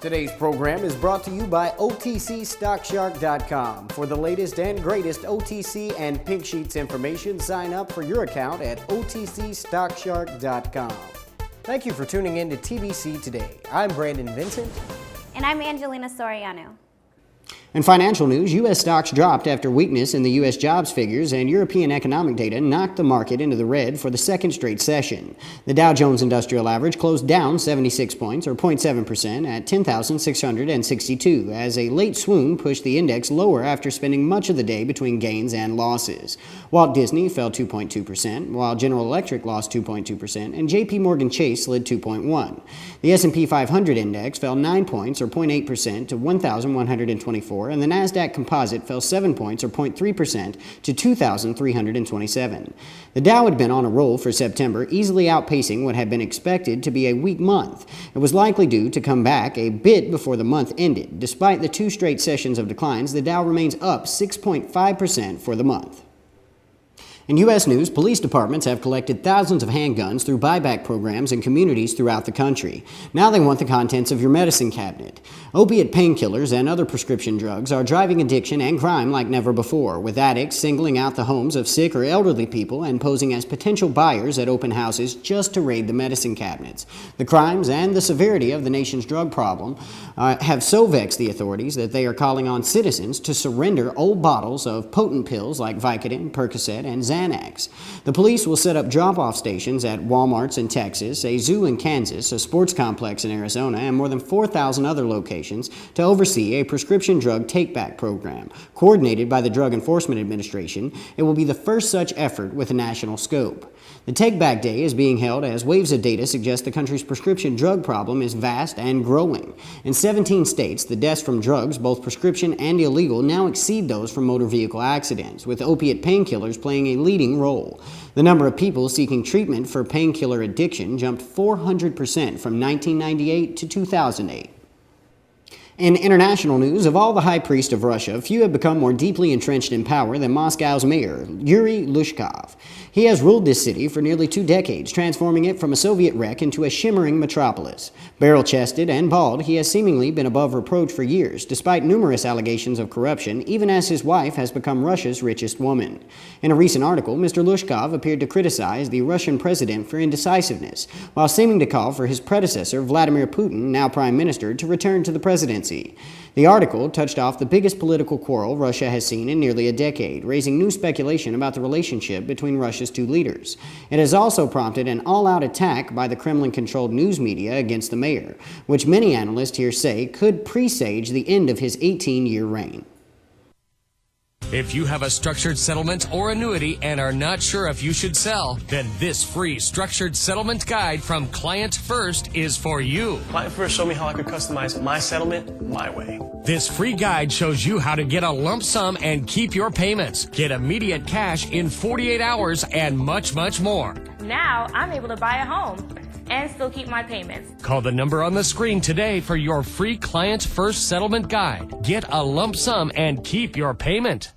Today's program is brought to you by OTCStockShark.com. For the latest and greatest OTC and Pink Sheets information, sign up for your account at OTCStockShark.com. Thank you for tuning in to TBC Today. I'm Brandon Vincent. And I'm Angelina Soriano. In financial news, U.S. stocks dropped after weakness in the U.S. jobs figures, and European economic data knocked the market into the red for the second straight session. The Dow Jones Industrial Average closed down 76 points, or 0.7%, at 10,662, as a late swoon pushed the index lower after spending much of the day between gains and losses. Walt Disney fell 2.2%, while General Electric lost 2.2%, and J.P. Morgan Chase slid 2.1%. The S&P 500 index fell 9 points, or 0.8%, to 1,124, and the Nasdaq Composite fell 7 points, or 0.3%, to 2,327. The Dow had been on a roll for September, easily outpacing what had been expected to be a weak month. It was likely due to come back a bit before the month ended. Despite the two straight sessions of declines, the Dow remains up 6.5% for the month. In U.S. news, police departments have collected thousands of handguns through buyback programs in communities throughout the country. Now they want the contents of your medicine cabinet. Opiate painkillers and other prescription drugs are driving addiction and crime like never before, with addicts singling out the homes of sick or elderly people and posing as potential buyers at open houses just to raid the medicine cabinets. The crimes and the severity of the nation's drug problem have so vexed the authorities that they are calling on citizens to surrender old bottles of potent pills like Vicodin, Percocet, and Xanax. The police will set up drop-off stations at Walmarts in Texas, a zoo in Kansas, a sports complex in Arizona, and more than 4,000 other locations to oversee a prescription drug take-back program. Coordinated by the Drug Enforcement Administration, it will be the first such effort with a national scope. The Take-Back Day is being held as waves of data suggest the country's prescription drug problem is vast and growing. In 17 states, the deaths from drugs, both prescription and illegal, now exceed those from motor vehicle accidents, with opiate painkillers playing a leading role. The number of people seeking treatment for painkiller addiction jumped 400% from 1998 to 2008. In international news, of all the high priests of Russia, few have become more deeply entrenched in power than Moscow's mayor, Yuri Lushkov. He has ruled this city for nearly 2 decades, transforming it from a Soviet wreck into a shimmering metropolis. Barrel-chested and bald, he has seemingly been above reproach for years, despite numerous allegations of corruption, even as his wife has become Russia's richest woman. In a recent article, Mr. Lushkov appeared to criticize the Russian president for indecisiveness, while seeming to call for his predecessor, Vladimir Putin, now prime minister, to return to the presidency. The article touched off the biggest political quarrel Russia has seen in nearly a decade, raising new speculation about the relationship between Russia's two leaders. It has also prompted an all-out attack by the Kremlin-controlled news media against the mayor, which many analysts here say could presage the end of his 18-year reign. If you have a structured settlement or annuity and are not sure if you should sell, then this free structured settlement guide from Client First is for you. Client First showed me how I could customize my settlement my way. This free guide shows you how to get a lump sum and keep your payments, get immediate cash in 48 hours, and much, much more. Now I'm able to buy a home and still keep my payments. Call the number on the screen today for your free Client First settlement guide. Get a lump sum and keep your payment.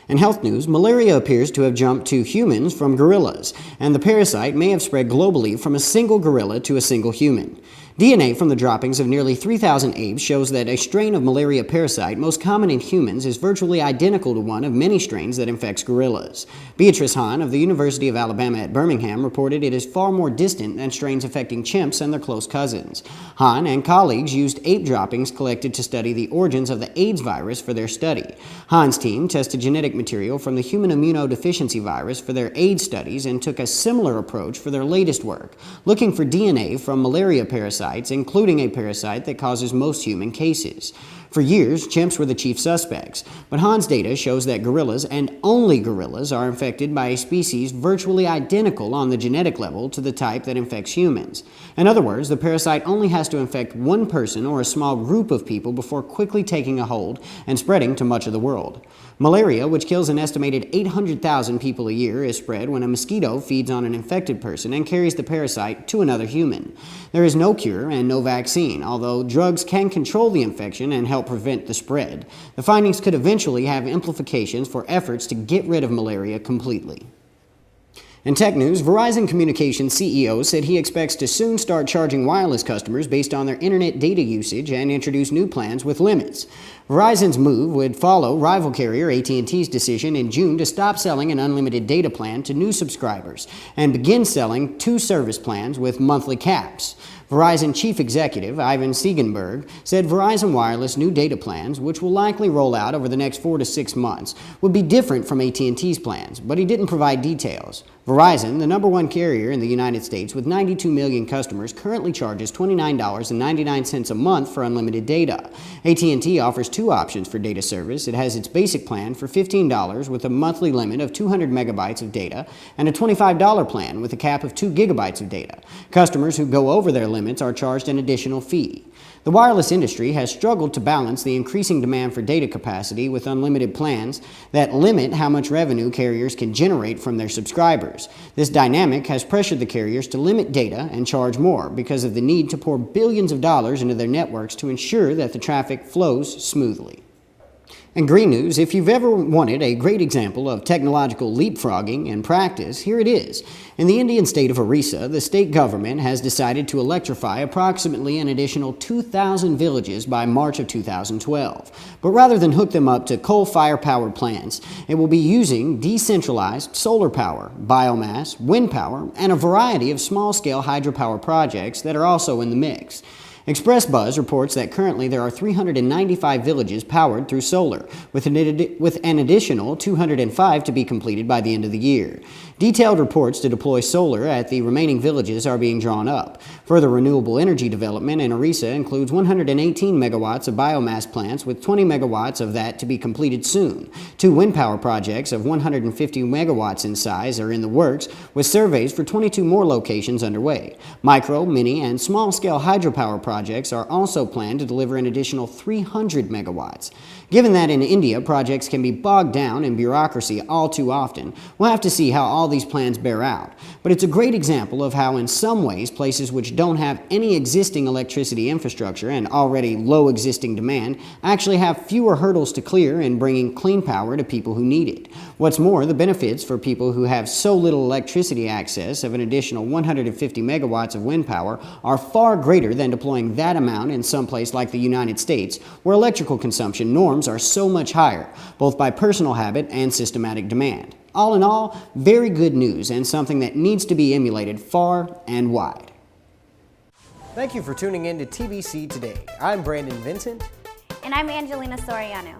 In health news, malaria appears to have jumped to humans from gorillas, and the parasite may have spread globally from a single gorilla to a single human. DNA from the droppings of nearly 3,000 apes shows that a strain of malaria parasite most common in humans is virtually identical to one of many strains that infects gorillas. Beatrice Hahn of the University of Alabama at Birmingham reported it is far more distant than strains affecting chimps and their close cousins. Hahn and colleagues used ape droppings collected to study the origins of the AIDS virus for their study. Hahn's team tested genetic material from the human immunodeficiency virus for their AIDS studies and took a similar approach for their latest work, looking for DNA from malaria parasites, including a parasite that causes most human cases. For years, chimps were the chief suspects, but Hahn's data shows that gorillas, and only gorillas, are infected by a species virtually identical on the genetic level to the type that infects humans. In other words, the parasite only has to infect one person or a small group of people before quickly taking a hold and spreading to much of the world. Malaria, which kills an estimated 800,000 people a year, is spread when a mosquito feeds on an infected person and carries the parasite to another human. There is no cure and no vaccine, although drugs can control the infection and help prevent the spread. The findings could eventually have implications for efforts to get rid of malaria completely. In tech news, Verizon Communications CEO said he expects to soon start charging wireless customers based on their internet data usage and introduce new plans with limits. Verizon's move would follow rival carrier AT&T's decision in June to stop selling an unlimited data plan to new subscribers and begin selling two service plans with monthly caps. Verizon Chief Executive Ivan Siegenberg said Verizon Wireless new data plans, which will likely roll out over the next 4 to 6 months, would be different from AT&T's plans, but he didn't provide details. Verizon, the #1 carrier in the United States with 92 million customers, currently charges $29.99 a month for unlimited data. AT&T offers two options for data service. It has its basic plan for $15 with a monthly limit of 200 megabytes of data and a $25 plan with a cap of 2 gigabytes of data. Customers who go over their limits are charged an additional fee. The wireless industry has struggled to balance the increasing demand for data capacity with unlimited plans that limit how much revenue carriers can generate from their subscribers. This dynamic has pressured the carriers to limit data and charge more because of the need to pour billions of dollars into their networks to ensure that the traffic flows smoothly. In green news, if you've ever wanted a great example of technological leapfrogging in practice, here it is. In the Indian state of Orissa, the state government has decided to electrify approximately an additional 2,000 villages by March of 2012. But rather than hook them up to coal-fired power plants, it will be using decentralized solar power, biomass, wind power, and a variety of small-scale hydropower projects that are also in the mix. Express Buzz reports that currently there are 395 villages powered through solar, with an additional 205 to be completed by the end of the year. Detailed reports to deploy solar at the remaining villages are being drawn up. Further renewable energy development in Orissa includes 118 megawatts of biomass plants, with 20 megawatts of that to be completed soon. Two wind power projects of 150 megawatts in size are in the works, with surveys for 22 more locations underway. Micro, mini, and small-scale hydropower projects are also planned to deliver an additional 300 megawatts. Given that in India projects can be bogged down in bureaucracy all too often, we'll have to see how all these plans bear out. But it's a great example of how in some ways places which don't have any existing electricity infrastructure and already low existing demand actually have fewer hurdles to clear in bringing clean power to people who need it. What's more, the benefits for people who have so little electricity access of an additional 150 megawatts of wind power are far greater than deploying that amount in some place like the United States, where electrical consumption norms are so much higher, both by personal habit and systematic demand. All in all, very good news and something that needs to be emulated far and wide. Thank you for tuning in to TBC Today. I'm Brandon Vincent. And I'm Angelina Soriano.